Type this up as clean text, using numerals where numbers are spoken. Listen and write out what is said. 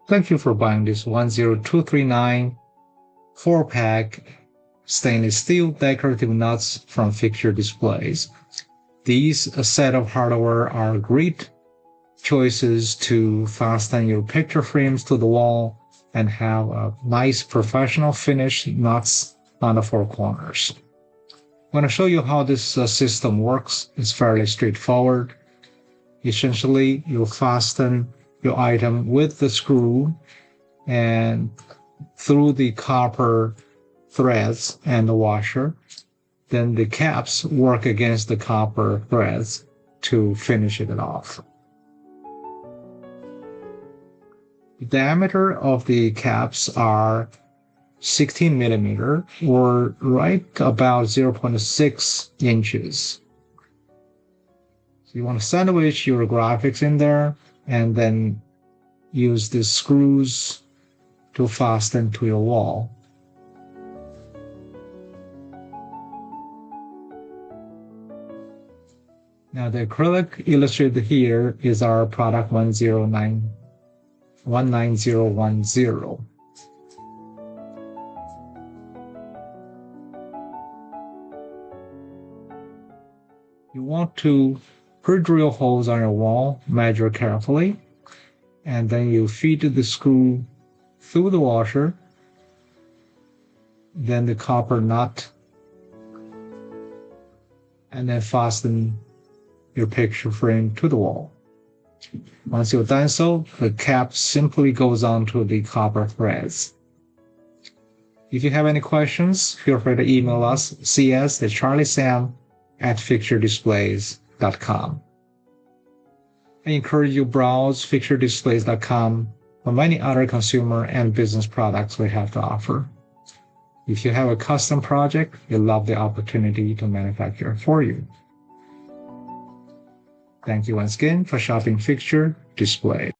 Thank you for buying this 10239 4-pack stainless steel decorative nuts from Fixture Displays. These set of hardware are great choices to fasten your picture frames to the wall and have a nice professional finish nuts on the four corners. I'm going to show you how this system works. It's fairly straightforward. Essentially, you fasten your item with the screw and through the copper threads and the washer. Then the caps work against the copper threads to finish it off. The diameter of the caps are 16 millimeter or right about 0.6 inches. So you want to sandwich your graphics in there and then use the screws to fasten to your wall. Now the acrylic illustrated here is our product 19010. You want to pre-drill holes on your wall, measure carefully, and then you feed the screw through the washer, then the copper nut, and then fasten your picture frame to the wall. Once you're done so, the cap simply goes onto the copper threads. If you have any questions, feel free to email us, cs@charliesam@fixturedisplays.com. I encourage you to browse fixturedisplays.com for many other consumer and business products we have to offer. If you have a custom project, you'll love the opportunity to manufacture for you. Thank you once again for shopping Fixture Display.